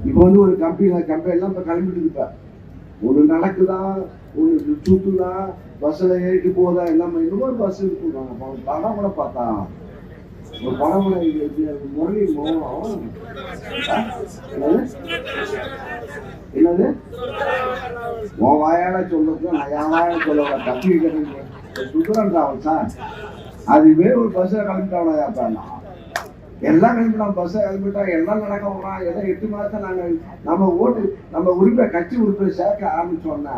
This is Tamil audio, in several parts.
இப்போ வந்து ஒரு கம்பெனிலாம் இப்போ கிளம்பிட்டு இருப்பா. ஒன்று நடக்குதா, ஒன்று சுற்றுதா, பஸ்ஸில் ஏறிட்டு போதா, எல்லாமே இன்னொரு பஸ் இருக்குங்க. படம் கூட பார்த்தா ஒரு படம் கூட முரளி மோகனம் என்னது உன் வாயால சொல்றது நான் என் வாயால சொல்ல தப்பி சுந்தரன் ராவல் சார் அதுவே ஒரு பஸ்ஸை கிளம்பிட்டாவனா அப்ப எல்லாம் கிளம்பிட்டோம். பஸ்ஸை கிளம்பிட்டா எல்லாம் நடக்க போறோம். ஏதோ 8 மாதம் நாங்கள் நம்ம உரிமை கட்சி உறுப்பினர் சேர்க்க ஆரம்பிச்சோன்னா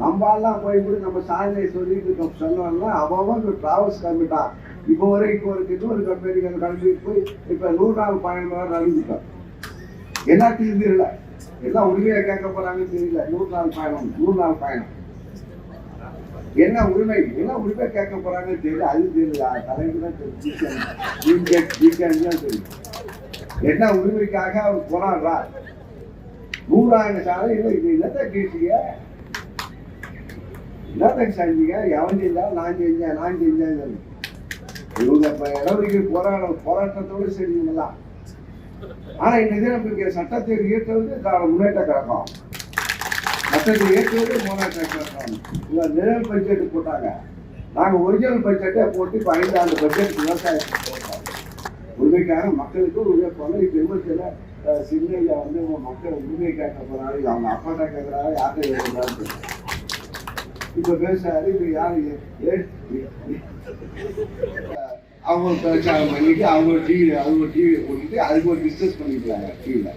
நம்ம எல்லாம் போய் கூட நம்ம சாதனை சொல்லிட்டு சொன்னோம்னா அவன் டிராவல்ஸ் கிளம்பிட்டான். இப்போ வரைக்கும் இன்னொரு கம்பெனி கிளம்பி போய் இப்போ 100 நாள் பயணம் நடந்துட்டோம். எல்லாத்தையும் தெரியல, எல்லாம் உரிமையை கேட்க போறாங்கன்னு தெரியல. 100 நாள் பயணம் என்ன உரிமை, என்ன உரிமை கேட்க போறாங்கன்னு தெரியல. அது தெரியல, தலைக்கு தான் தெரியும். என்ன உரிமைக்காக அவர் போராடுறார். 100,000 சாலை இல்லை. இது என்னத்தை கேட்டீங்க, என்னத்தை செஞ்சீங்க, எவன் செஞ்சா நான் செஞ்சேன். இவங்க இப்ப இடஒதுக்கீடு போராட்டத்தோடு செஞ்சீங்களா? ஆனா இன்னைக்கு நமக்கு சட்டத்தை இயற்றுவது முன்னேற்ற கழகம், சட்டத்தை ஏற்றுவது முன்னேற்ற கழகம். இவங்க நிழல் பட்ஜெட் போட்டாங்க. நாங்க ஒரிஜினல் பட்ஜெட்டை போட்டு இப்ப 5 ஆண்டு பட்ஜெட் விவசாயத்துக்கு போட்டோம். உரிமைக்காக மக்களுக்கு உரிமை போல இப்ப விமர்சன சின்னையில வந்து மக்கள் உரிமை கேட்க போறாரு. அவங்க அப்பாட்ட கேட்கிறாரு, யார்கிட்ட கேட்கிறாரு. இப்ப பேசுறாரு. இப்ப யாரு அவங்க பிரச்சாரம் பண்ணிட்டு அவங்க டிவி போட்டுட்டு அதுக்கு ஒரு டிஸ்கஸ் பண்ணிக்கிறாங்க டிவியில.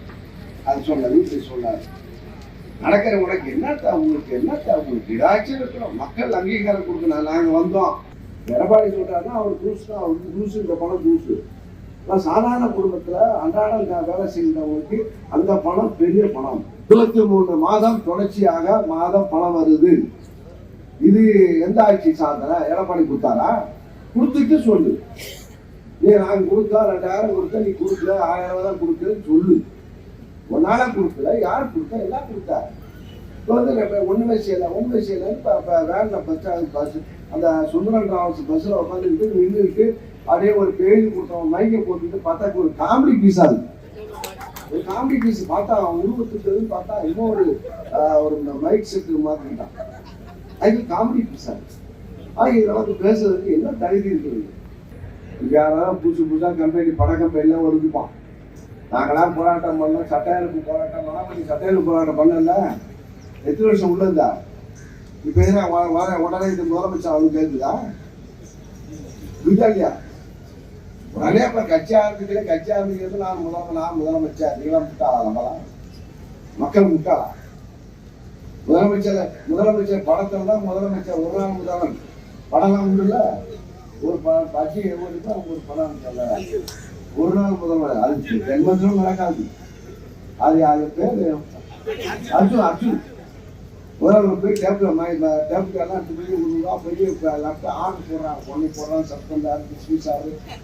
அது சொன்னது இப்படி சொன்னாரு. நடக்கிற உனக்கு உங்களுக்கு ஏதாச்சும் இருக்கணும். மக்கள் அங்கீகாரம் கொடுக்கணும். நாங்க வந்தோம் எடப்பாடி சொல்றாருன்னா அவர் தூசு இந்த பணம் தூசு. சாதாரண குடும்பத்துல அன்றாடம் வேலை செய்கிறவங்களுக்கு அந்த பணம் பெரிய பணம். 23 மாதம் தொடர்ச்சியாக பணம் வருது. இது எந்த ஆட்சி சாதனை? எடப்பாடி கொடுத்தாரா? கொடுத்துட்டு சொல்லு. நாங்க கொடுத்தா 2000 கொடுத்தா, நீ கொடுக்கல 1000 தான் கொடுக்குறேன்னு சொல்லு. ஒன்னால கொடுக்கல, யார் கொடுத்தா? எல்லாம் கொடுத்தா. இப்போ வந்து ஒண்ணுமே செய்யல வேன்ல பஸ் அந்த சுந்தரன் ராவல்ஸ் பஸ்ல உட்காந்துக்கிட்டு நின்றுட்டு அப்படியே ஒரு பேஜ் கொடுத்தவன் மைக்கை போட்டுட்டு பார்த்தா ஒரு காமெடி பீஸ் ஆகுது. ஒரு காமெடி பீஸ் பார்த்தா அவன் உருவத்துக்கு பார்த்தா இன்னும் ஒரு மைக் செட்டு மாத்திட்டான். அது காமெடி பீஸ் ஆகுது. இதெல்லாம் பேசுறதுக்கு என்ன தகுதி இருக்குது? யாராவது புதுசா பட கம்பெனிலாம் வருதுப்பான். நாங்களாம் போராட்டம் பண்ணோம், சட்டையெழுப்பு போராட்டம் பண்ணோம். நீ சட்டையெழுப்பு போராட்டம் பண்ணல, எத்தனை வருஷம் உள்ள இருந்தா? இப்ப உடனே இந்த முதலமைச்சர் அவனுக்கு கேட்குதா? புரியுதா இல்லையா? உடனே அப்ப கட்சி ஆரம்பிக்கிறது நான் முதலமைச்சர். நீங்களாம் முட்டாளா? நம்மளாம் மக்கள் முட்டாளா? முதலமைச்சர் படத்துல தான் முதலமைச்சர் ஒரு நாள் முதல்வன் படம்லாம் உண்டுல்ல. ஒரு பட்சி ஒரு படம் ஒரு நாள் முதல்வர். அது ஜென்மத்திலும் நடக்காது. அது பேர் அர்ஜுன் முதல்வர் போய் டேப்லாம் பெரிய ஆர்டர் போடுறான். பொண்ணு போடுறான், சஸ்பெண்ட் ஸ்பீச்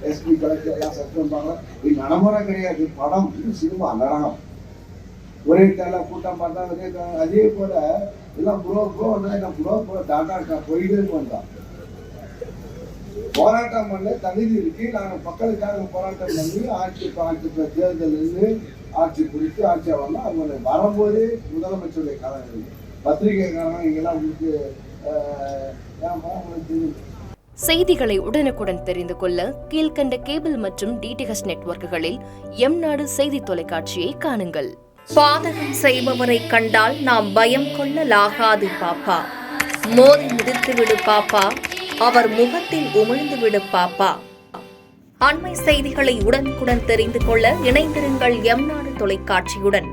எஸ்பி கலெக்டர் எல்லாம் சஸ்பெண்ட் பண்றான். இது நடைமுறை கிடையாது. படம் சினிமா நாடகம். ஒரே தேவை கூட்டம் பார்த்தா அதே போல எல்லாம் புரோ டாட்டா போயிட்டே வந்தான். போராட்டம் பண்ண தகுதி இருக்கு. நாங்கள் மக்களுக்காக போராட்டம் பண்ணி ஆட்சி தேர்தல் இருந்து ஆட்சி குறித்து ஆட்சியா வந்தா அவங்க வரும்போதே முதலமைச்சருடைய காலம் பத்திரிகைக்காரங்க இங்கெல்லாம் உங்களுக்கு செய்திகளை உடனுக்குடன் தெரிந்து கொள்ள கீழ்கண்ட கேபிள் மற்றும் டிடிஹெச் நெட்வொர்க்குகளில் எம்நாடு செய்தி தொலைக்காட்சியை காணுங்கள். பாதகம் செய்பவரை கண்டால் நாம் பயம் கொள்ளலாகாது பாப்பா. மோதி மிதித்து விடு பாப்பா, அவர் முகத்தில் உமிழ்ந்து விடு பாப்பா. அண்மை செய்திகளை உடனுக்குடன் தெரிந்து கொள்ள இணைந்திருங்கள் எம்நாடு தொலைக்காட்சியுடன்.